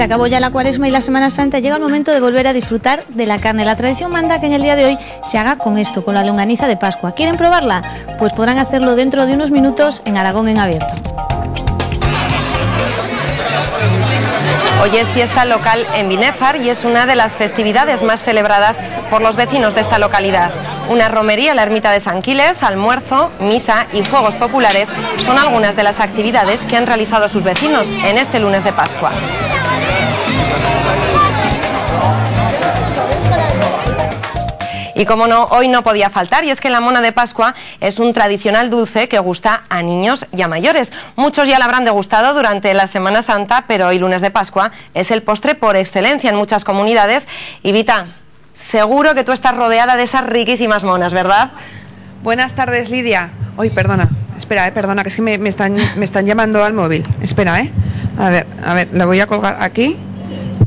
Se acabó ya la Cuaresma y la Semana Santa, llega el momento de volver a disfrutar de la carne. La tradición manda que en el día de hoy se haga con esto, con la longaniza de Pascua. ¿Quieren probarla? Pues podrán hacerlo dentro de unos minutos en Aragón en Abierto. Hoy es fiesta local en Binéfar y es una de las festividades más celebradas por los vecinos de esta localidad. Una romería en la ermita de San Quílez, almuerzo, misa y juegos populares son algunas de las actividades que han realizado sus vecinos en este lunes de Pascua. Y como no, hoy no podía faltar, y es que la mona de Pascua es un tradicional dulce que gusta a niños y a mayores. Muchos ya la habrán degustado durante la Semana Santa, pero hoy lunes de Pascua es el postre por excelencia en muchas comunidades. Y Vita, seguro que tú estás rodeada de esas riquísimas monas, ¿verdad? Buenas tardes, Lidia. Uy, perdona, espera, perdona, que es que me están llamando al móvil. Espera, A ver, lo voy a colgar aquí.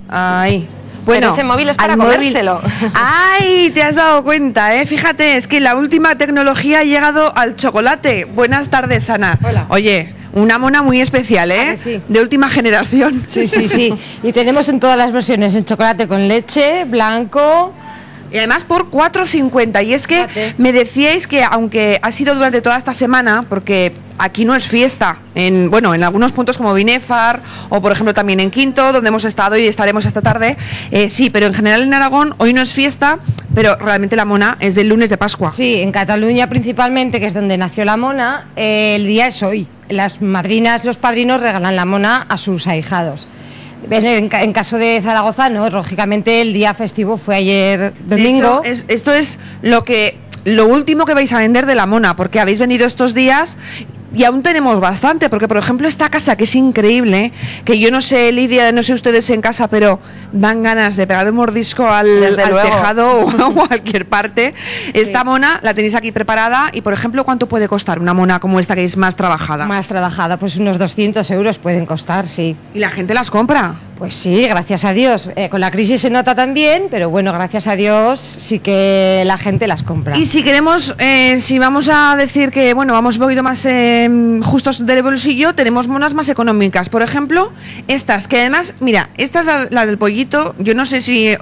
Ahí. Bueno, pero ese móvil es para comérselo. ¡Ay! Te has dado cuenta, Fíjate, es que la última tecnología ha llegado al chocolate. Buenas tardes, Ana. Hola. Oye, una mona muy especial, Sí. De última generación. Sí. Y tenemos en todas las versiones, en chocolate con leche, blanco. Y además por 4,50. Y es que me decíais que aunque ha sido durante toda esta semana, porque aquí no es fiesta, en algunos puntos como Binéfar o por ejemplo también en Quinto, donde hemos estado y estaremos esta tarde, sí, pero en general en Aragón hoy no es fiesta, pero realmente la mona es del lunes de Pascua. Sí, en Cataluña principalmente, que es donde nació la mona, el día es hoy. Las madrinas, los padrinos regalan la mona a sus ahijados. En caso de Zaragoza, no, lógicamente el día festivo fue ayer domingo. De hecho, esto es lo último que vais a vender de la mona, porque habéis venido estos días y aún tenemos bastante, porque por ejemplo esta casa, que es increíble, que yo no sé, Lidia, no sé ustedes en casa, pero dan ganas de pegar un mordisco al tejado o a cualquier parte. Sí. Esta mona la tenéis aquí preparada y por ejemplo, ¿cuánto puede costar una mona como esta que es más trabajada? Más trabajada, pues unos 200 euros pueden costar, sí. ¿Y la gente las compra? Pues sí, gracias a Dios. Con la crisis se nota también, pero bueno, gracias a Dios sí que la gente las compra. Y si queremos, si vamos a decir que, vamos un poquito más justos del bolsillo, tenemos monas más económicas. Por ejemplo, estas, que además, mira, esta es la del pollito. Yo no sé si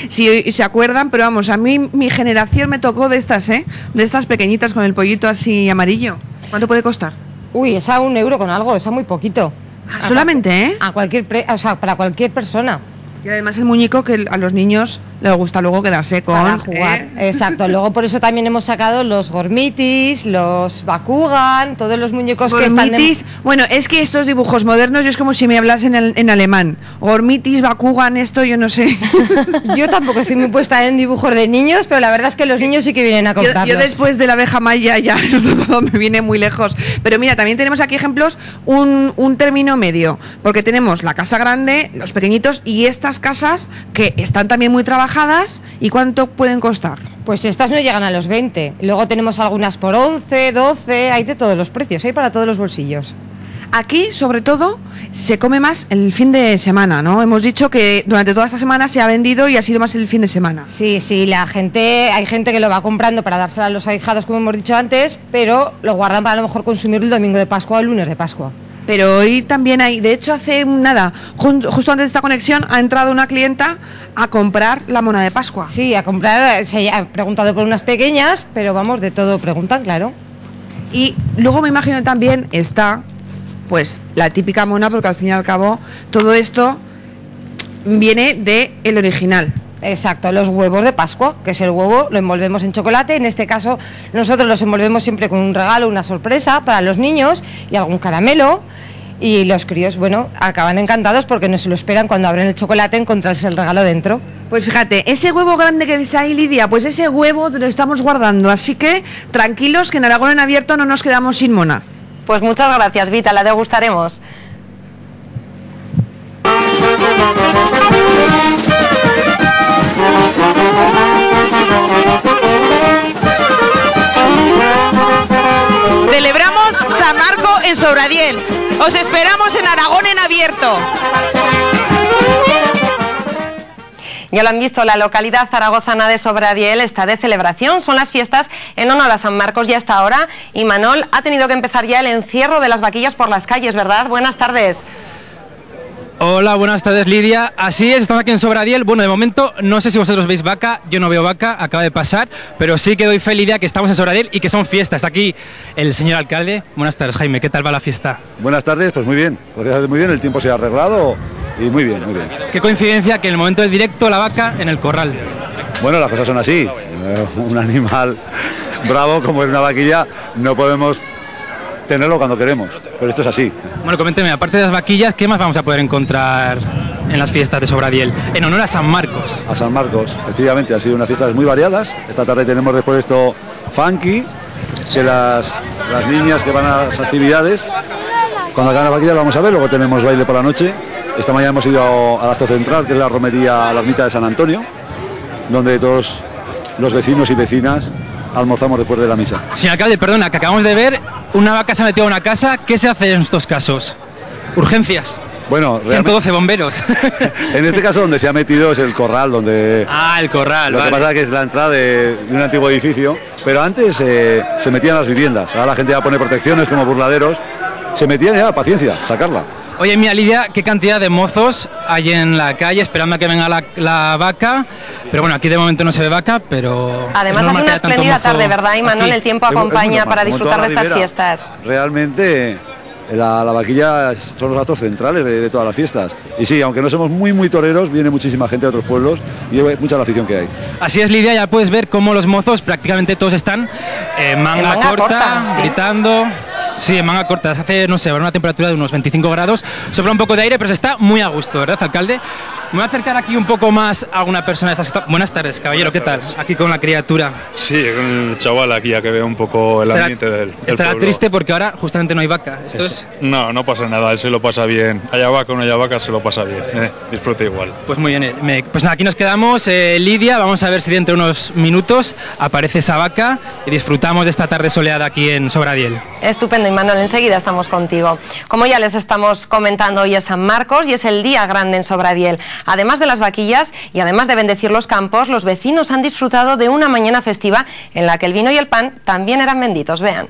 se acuerdan, pero vamos, a mí mi generación me tocó de estas, de estas pequeñitas con el pollito así amarillo. ¿Cuánto puede costar? Uy, esa 1 euro con algo, esa muy poquito. Solamente, a cualquier para cualquier persona. Y además el muñeco que a los niños les gusta luego quedarse con... Para jugar, Exacto. Luego por eso también hemos sacado los Gormitis, los Bakugan, todos los muñecos Gormitis, que están... Bueno, es que estos dibujos modernos, yo es como si me hablasen en alemán. Gormitis, Bakugan, esto yo no sé. Yo tampoco estoy muy puesta en dibujos de niños, pero la verdad es que los niños sí que vienen a comprarlos. Yo después de la abeja maya ya esto todo me viene muy lejos. Pero mira, también tenemos aquí ejemplos, un término medio, porque tenemos la casa grande, los pequeñitos y estas casas que están también muy trabajadas. ¿Y cuánto pueden costar? Pues estas no llegan a los 20. Luego tenemos algunas por 11, 12, hay de todos los precios, hay para todos los bolsillos. Aquí, sobre todo, se come más el fin de semana, ¿no? Hemos dicho que durante toda esta semana se ha vendido y ha sido más el fin de semana. Sí, hay gente que lo va comprando para dárselo a los ahijados, como hemos dicho antes, pero lo guardan para a lo mejor consumir el domingo de Pascua o el lunes de Pascua. Pero hoy también hay, de hecho hace nada, justo antes de esta conexión, ha entrado una clienta a comprar la mona de Pascua. Sí, a comprar, se ha preguntado por unas pequeñas, pero vamos, de todo preguntan, claro. Y luego me imagino también está, pues, la típica mona, porque al fin y al cabo todo esto viene del original. Exacto, los huevos de Pascua, que es el huevo, lo envolvemos en chocolate. En este caso nosotros los envolvemos siempre con un regalo, una sorpresa para los niños y algún caramelo. Y los críos, acaban encantados porque no se lo esperan cuando abren el chocolate encontrarse el regalo dentro. Pues fíjate, ese huevo grande que ves ahí, Lidia, pues ese huevo lo estamos guardando. Así que tranquilos, que en Aragón en Abierto no nos quedamos sin mona. Pues muchas gracias, Vita, la degustaremos. Celebramos San Marco en Sobradiel. Os esperamos en Aragón en Abierto. Ya lo han visto, la localidad zaragozana de Sobradiel está de celebración. Son las fiestas en honor a San Marcos y hasta ahora. Y Manol, ha tenido que empezar ya el encierro de las vaquillas por las calles, ¿verdad? Buenas tardes. Hola, buenas tardes, Lidia. Así es, estamos aquí en Sobradiel. Bueno, de momento, no sé si vosotros veis vaca, yo no veo vaca, acaba de pasar, pero sí que doy fe, Lidia, que estamos en Sobradiel y que son fiestas. Está aquí el señor alcalde. Buenas tardes, Jaime, ¿qué tal va la fiesta? Buenas tardes, pues muy bien, muy bien, el tiempo se ha arreglado y muy bien, muy bien. Qué coincidencia que en el momento del directo la vaca en el corral. Bueno, las cosas son así, un animal bravo como es una vaquilla, no podemos tenerlo cuando queremos, pero esto es así. Bueno, coménteme, aparte de las vaquillas, ¿qué más vamos a poder encontrar en las fiestas de Sobradiel? En honor a San Marcos. A San Marcos, efectivamente, han sido unas fiestas muy variadas. Esta tarde tenemos después esto funky, que las niñas que van a las actividades, cuando acaban las vaquillas lo vamos a ver, luego tenemos baile por la noche. Esta mañana hemos ido al acto central, que es la romería a la ermita de San Antonio, donde todos los vecinos y vecinas almorzamos después de la misa. Señor alcalde, perdona, que acabamos de ver, una vaca se ha metido a una casa. ¿Qué se hace en estos casos? ¿Urgencias? Bueno, 112 bomberos. En este caso donde se ha metido es el corral, donde... Ah, el corral, Lo que pasa es que es la entrada de un antiguo edificio, pero antes se metían las viviendas. Ahora la gente ya pone protecciones como burladeros. Se metían ya, paciencia, sacarla. Oye, mira, Lidia, qué cantidad de mozos hay en la calle esperando a que venga la vaca. Pero bueno, aquí de momento no se ve vaca, pero... Además hace una espléndida tarde, ¿verdad, Imanol? El tiempo acompaña para disfrutar de estas fiestas. Realmente la vaquilla son los actos centrales de todas las fiestas. Y sí, aunque no somos muy toreros, viene muchísima gente de otros pueblos y es mucha la afición que hay. Así es, Lidia, ya puedes ver cómo los mozos prácticamente todos están manga corta, ¿sí? Gritando... Sí, en manga corta, hace, no sé, una temperatura de unos 25 grados, sopla un poco de aire, pero se está muy a gusto, ¿verdad, alcalde? Me voy a acercar aquí un poco más a una persona de esta... Buenas tardes, caballero, buenas tardes. ¿Qué tal? Aquí con la criatura. Sí, con el chaval aquí, a que vea un poco el ambiente del estará pueblo. Triste porque ahora justamente no hay vaca. No, no pasa nada, él se lo pasa bien. Haya vaca o no haya vaca, se lo pasa bien. Disfruta igual. Pues muy bien, pues nada, aquí nos quedamos, Lidia, vamos a ver si dentro de unos minutos aparece esa vaca y disfrutamos de esta tarde soleada aquí en Sobradiel. Estupendo, Imanol, enseguida estamos contigo. Como ya les estamos comentando, hoy es San Marcos y es el día grande en Sobradiel. Además de las vaquillas y además de bendecir los campos, los vecinos han disfrutado de una mañana festiva en la que el vino y el pan también eran benditos. Vean.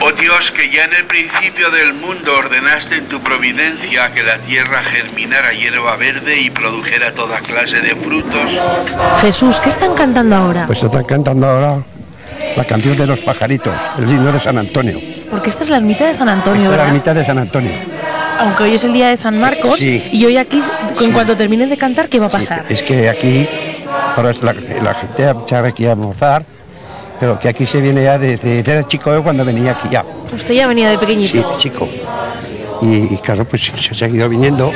Oh Dios, que ya en el principio del mundo ordenaste en tu providencia que la tierra germinara hierba verde y produjera toda clase de frutos. Jesús, ¿qué están cantando ahora? Pues están cantando ahora la canción de los pajaritos, el himno de San Antonio. Porque esta es la ermita de San Antonio, ¿verdad? La ermita de San Antonio. Aunque hoy es el día de San Marcos, sí. Y hoy aquí, en cuanto terminen de cantar, ¿qué va a pasar? Sí, es que aquí, ahora la gente sabe que iba a almorzar, pero que aquí se viene ya desde chico, cuando venía aquí ya. ¿Usted ya venía de pequeñito? Sí, de chico. Y claro, pues se ha seguido viniendo.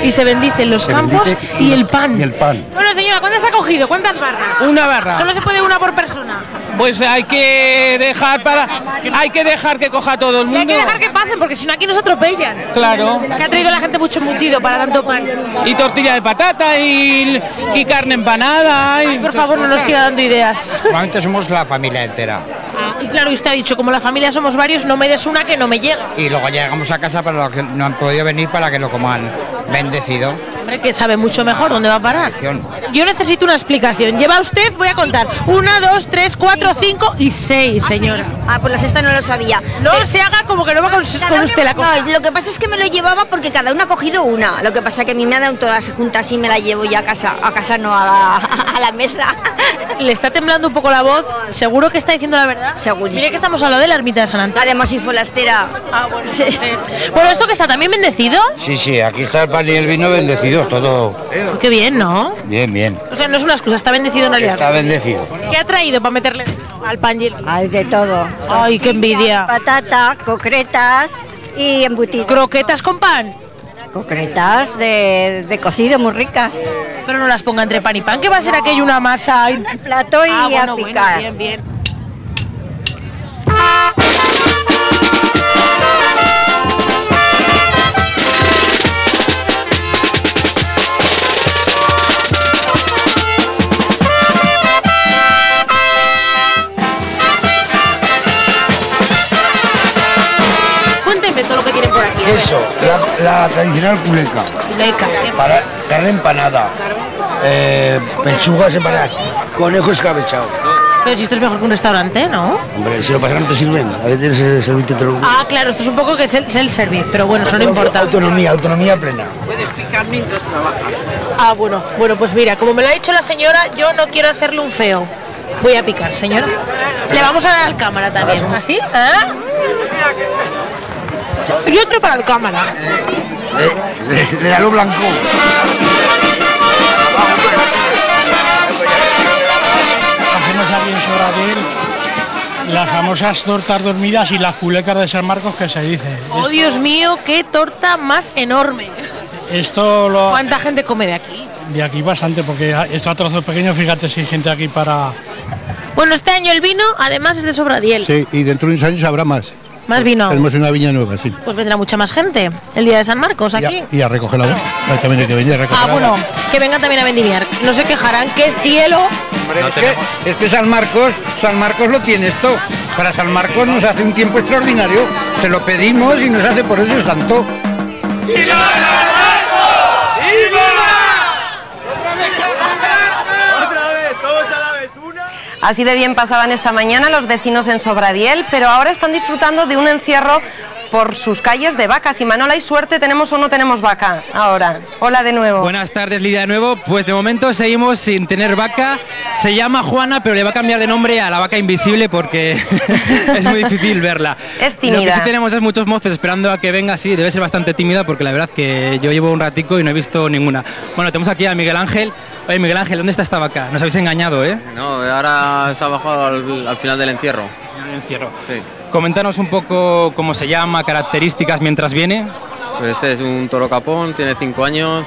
Y se bendicen los campos y el pan. Y el pan. Bueno, señora, ¿cuántas ha cogido? ¿Cuántas barras? Una barra. ¿Solo se puede una por persona? Pues hay que dejar que coja todo el mundo. Y hay que dejar que pasen, porque si no aquí nos atropellan. Claro. Que ha traído la gente mucho embutido para tanto pan. Y tortilla de patata y carne empanada. Ay, por favor, no nos siga dando ideas. Normalmente somos la familia entera. Y claro, usted ha dicho, como la familia somos varios, no me des una que no me llega. Y luego llegamos a casa para los que no han podido venir para que lo coman bendecido. Hombre, que sabe mucho mejor dónde va a parar. Yo necesito una explicación. Lleva usted, voy a contar, 1, 2, 3, 4, 5 y 6, señora. Pues la sexta no lo sabía. No se haga como que no va con usted la cosa. No, lo que pasa es que me lo llevaba porque cada uno ha cogido una. Lo que pasa es que a mí me han dado todas juntas y me la llevo ya a casa. A casa no, a la mesa. Le está temblando un poco la voz. ¿Seguro que está diciendo la verdad? Segurísimo. Mire que estamos hablando de la ermita de San Antonio. Además, si fue la estera. Ah, bueno. Sí. Bueno, ¿esto que está también bendecido? Sí, aquí está el pan y el vino bendecido, todo. Qué bien, ¿no? Bien. O sea, no es una excusa, está bendecido en realidad. Está bendecido. ¿Qué ha traído para meterle al pan y el vino? Hay de todo. Ay, qué envidia. Patata, concretas y embutidos. ¿Croquetas con pan? Concretas de cocido muy ricas. Pero no las ponga entre pan y pan, que va a ser aquello una masa. En el plato y a picar. Bueno, bien. Todo lo que tienen por aquí. Queso, la tradicional culeca. Para carne empanada, pechugas empanadas, conejo escabechado. Pero si esto es mejor que un restaurante, ¿no? Hombre, si lo pasas no te sirven. A veces el servicio te lo... Ah, claro, esto es un poco que es el service, pero bueno, eso no importa. Autonomía plena. Puedes picar mientras trabajas. Ah, bueno, pues mira, como me lo ha dicho la señora, yo no quiero hacerle un feo. Voy a picar, señora. Le vamos a dar al cámara también, ¿así? ¿Ah? Y otro para el cámara. Le da lo blanco. Hacemos aquí en Sobradell las famosas tortas dormidas y las culecas de San Marcos que se dice. Oh, Dios mío, qué torta más enorme. ¿Cuánta gente come de aquí? De aquí bastante, porque esto a trozos pequeños, fíjate si hay gente aquí para... Bueno, este año el vino además es de Sobradiel. Sí, y dentro de unos años habrá más. Más vino. Tenemos una viña nueva, sí. Pues vendrá mucha más gente el día de San Marcos aquí. Y a recoger la también hay que venir a recoger. Ah, bueno, que vengan también a vendimiar. No se quejarán, qué cielo. Hombre, es que San Marcos lo tiene esto. Para San Marcos nos hace un tiempo extraordinario. Se lo pedimos y nos hace por eso santo. Así de bien pasaban esta mañana los vecinos en Sobradiel, pero ahora están disfrutando de un encierro por sus calles de vacas. Y Manol, ¿hay suerte? ¿Tenemos o no tenemos vaca ahora? Hola de nuevo. Buenas tardes, Lidia, de nuevo. Pues de momento seguimos sin tener vaca. Se llama Juana, pero le va a cambiar de nombre a la vaca invisible porque es muy difícil verla. Es tímida. Lo que sí tenemos es muchos mozos esperando a que venga. Sí, debe ser bastante tímida porque la verdad que yo llevo un ratico y no he visto ninguna. Bueno, tenemos aquí a Miguel Ángel. Oye, Miguel Ángel, ¿dónde está esta vaca? Nos habéis engañado, ¿eh? No, ahora se ha bajado al final del encierro. El encierro. Sí. Coméntanos un poco cómo se llama, características mientras viene. Pues este es un toro capón, tiene 5 años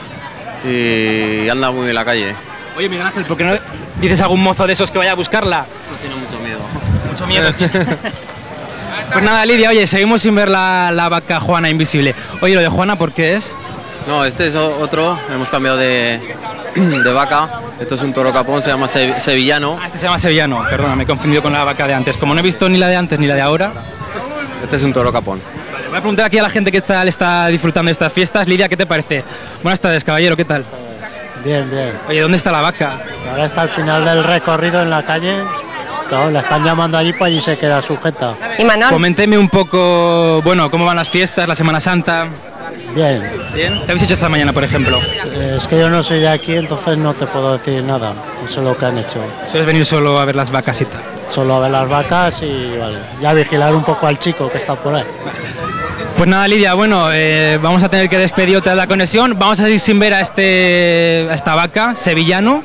y anda muy en la calle. Oye, Miguel Ángel, ¿por qué no dices a algún mozo de esos que vaya a buscarla? Pues tiene mucho miedo. Mucho miedo. Pues nada, Lidia, oye, seguimos sin ver la vaca Juana invisible. Oye, lo de Juana, ¿por qué es? No, este es otro, hemos cambiado de vaca. Esto es un toro capón, se llama sevillano. Ah, este se llama sevillano, perdona, me he confundido con la vaca de antes. Como no he visto ni la de antes ni la de ahora. Este es un toro capón. Vale, voy a preguntar aquí a la gente qué tal está disfrutando de estas fiestas. Lidia, ¿qué te parece? Buenas tardes, caballero, ¿qué tal? Bien, bien. Oye, ¿dónde está la vaca? Ahora está al final del recorrido en la calle. No, la están llamando allí, pues allí se queda sujeta. ¿Y Manol? Coménteme un poco, bueno, cómo van las fiestas, la Semana Santa. Bien. ¿Bien? ¿Qué habéis hecho esta mañana, por ejemplo? Es que yo no soy de aquí, entonces no te puedo decir nada. Eso es lo que han hecho. ¿Sueles venir solo a ver las vacas y tal? Solo a ver las vacas y vale, ya vigilar un poco al chico que está por ahí. Pues nada, Lidia, bueno, vamos a tener que despedir otra de la conexión. Vamos a ir sin ver a esta vaca, sevillano.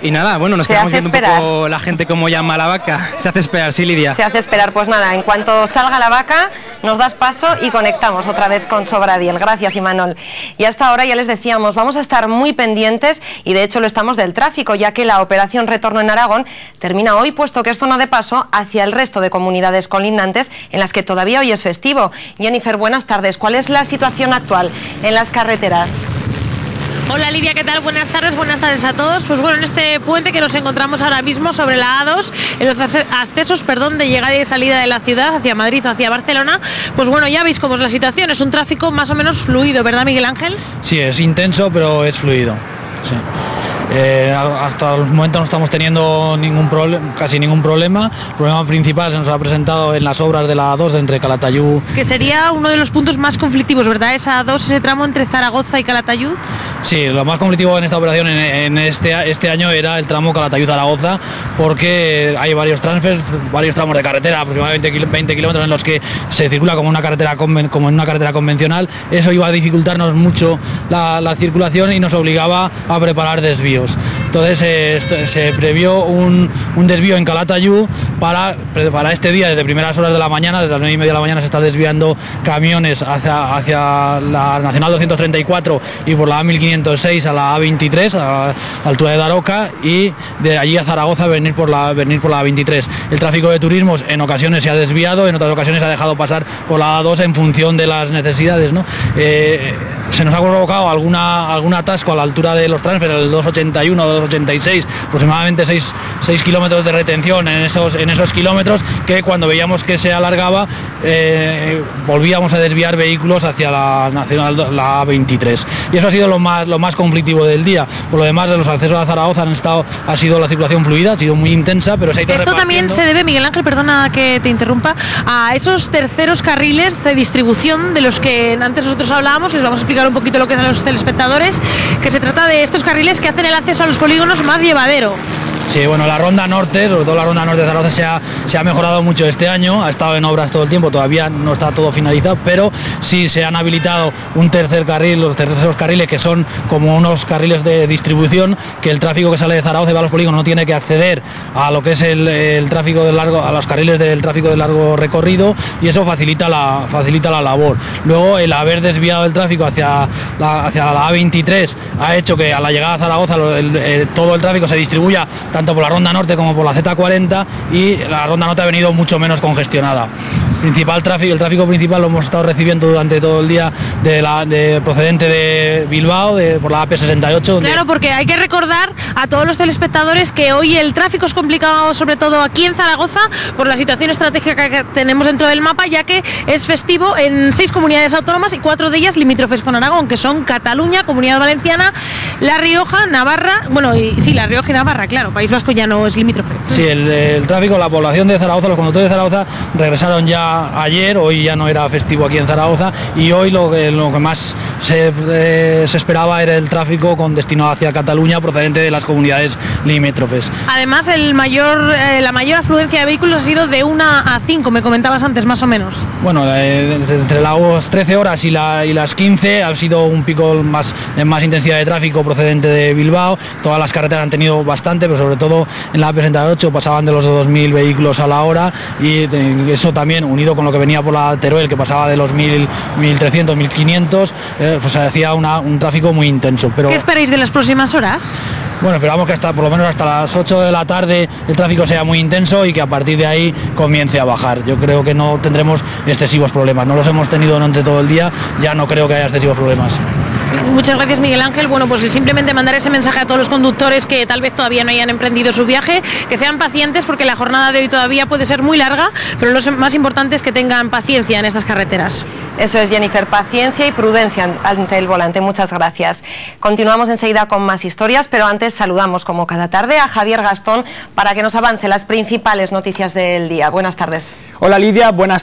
Y nada, bueno, nos quedamos viendo un poco la gente cómo llama a la vaca. Se hace esperar, sí, Lidia. Se hace esperar, pues nada, en cuanto salga la vaca, nos das paso y conectamos otra vez con Sobradiel. Gracias, Imanol. Y hasta ahora ya les decíamos, vamos a estar muy pendientes y de hecho lo estamos del tráfico, ya que la operación Retorno en Aragón termina hoy, puesto que es zona de paso hacia el resto de comunidades colindantes en las que todavía hoy es festivo. Jennifer, buenas tardes. ¿Cuál es la situación actual en las carreteras? Hola Lidia, ¿qué tal? Buenas tardes a todos. Pues bueno, en este puente que nos encontramos ahora mismo sobre la A2, en los accesos de llegada y salida de la ciudad hacia Madrid o hacia Barcelona, pues bueno, ya veis cómo es la situación, es un tráfico más o menos fluido, ¿verdad, Miguel Ángel? Sí, es intenso, pero es fluido. Sí. Hasta el momento no estamos teniendo casi ningún problema. El problema principal se nos ha presentado en las obras de la A2 entre Calatayud. Que sería uno de los puntos más conflictivos, ¿verdad? Esa A2, ese tramo entre Zaragoza y Calatayud. Sí, lo más conflictivo en esta operación en este año era el tramo Calatayud-Zaragoza, porque hay varios transfers, varios tramos de carretera, aproximadamente 20 kilómetros en los que se circula como en una carretera convencional. Eso iba a dificultarnos mucho la circulación y nos obligaba a preparar desvíos. Entonces se previó un desvío en Calatayud para este día. Desde primeras horas de la mañana, desde las 9:30 de la mañana, se están desviando camiones hacia la Nacional 234 y por la A1506 a la A23, a la altura de Daroca, y de allí a Zaragoza venir por la A23. El tráfico de turismos en ocasiones se ha desviado, en otras ocasiones se ha dejado pasar por la A2 en función de las necesidades, ¿no? Se nos ha provocado algún atasco a la altura de los transfer, el 281 o 286, aproximadamente 6 kilómetros de retención en esos kilómetros, que cuando veíamos que se alargaba volvíamos a desviar vehículos hacia la Nacional, la A23, y eso ha sido lo más conflictivo del día. Por lo demás, los accesos a Zaragoza ha sido la circulación fluida, ha sido muy intensa, pero se ha ido Esto también se debe, Miguel Ángel, perdona que te interrumpa, a esos terceros carriles de distribución de los que antes nosotros hablábamos, y les vamos a explicar un poquito lo que es a los telespectadores, que se trata de estos carriles que hacen el acceso a los polígonos más llevadero. Sí, bueno, la ronda norte, sobre todo la ronda norte de Zaragoza, se ha mejorado mucho este año, ha estado en obras todo el tiempo, todavía no está todo finalizado, pero sí se han habilitado un tercer carril, los terceros carriles, que son como unos carriles de distribución, que el tráfico que sale de Zaragoza y va a los polígonos no tiene que acceder a lo que es el tráfico de largo, a los carriles del tráfico de largo recorrido, y eso facilita la labor. Luego, el haber desviado el tráfico hacia la A23 ha hecho que a la llegada a Zaragoza todo el tráfico se distribuya tanto por la ronda norte como por la Z40, y la ronda norte ha venido mucho menos congestionada. El tráfico principal lo hemos estado recibiendo durante todo el día procedente de Bilbao, por la AP68. Claro, porque hay que recordar a todos los telespectadores que hoy el tráfico es complicado, sobre todo aquí en Zaragoza, por la situación estratégica que tenemos dentro del mapa, ya que es festivo en 6 comunidades autónomas y 4 de ellas limítrofes con Aragón, que son Cataluña, Comunidad Valenciana, La Rioja, Navarra, La Rioja y Navarra, claro, País Vasco ya no es limítrofe. Sí, el tráfico, la población de Zaragoza, los conductores de Zaragoza regresaron ya ayer, hoy ya no era festivo aquí en Zaragoza, y hoy lo que más se esperaba era el tráfico con destino hacia Cataluña procedente de las comunidades limítrofes. Además, la mayor afluencia de vehículos ha sido de 1 a 5, me comentabas antes, más o menos. Bueno, entre las 13 horas y las 15 ha sido un pico de más intensidad de tráfico procedente de Bilbao. Todas las carreteras han tenido bastante, pero sobre todo en la AP68 pasaban de los 2.000 vehículos a la hora, y eso también, unido con lo que venía por la Teruel, que pasaba de los 1.000, 1.300, 1.500, pues hacía un tráfico muy intenso. Pero ¿qué esperáis de las próximas horas? Bueno, esperamos que por lo menos hasta las 8 de la tarde el tráfico sea muy intenso y que a partir de ahí comience a bajar. Yo creo que no tendremos excesivos problemas. No los hemos tenido durante todo el día, ya no creo que haya excesivos problemas. Muchas gracias, Miguel Ángel. Bueno, pues simplemente mandar ese mensaje a todos los conductores que tal vez todavía no hayan emprendido su viaje, que sean pacientes, porque la jornada de hoy todavía puede ser muy larga, pero lo más importante es que tengan paciencia en estas carreteras. Eso es, Jennifer, paciencia y prudencia ante el volante. Muchas gracias. Continuamos enseguida con más historias, pero antes saludamos, como cada tarde, a Javier Gastón para que nos avance las principales noticias del día. Buenas tardes. Hola, Lidia, buenas tardes.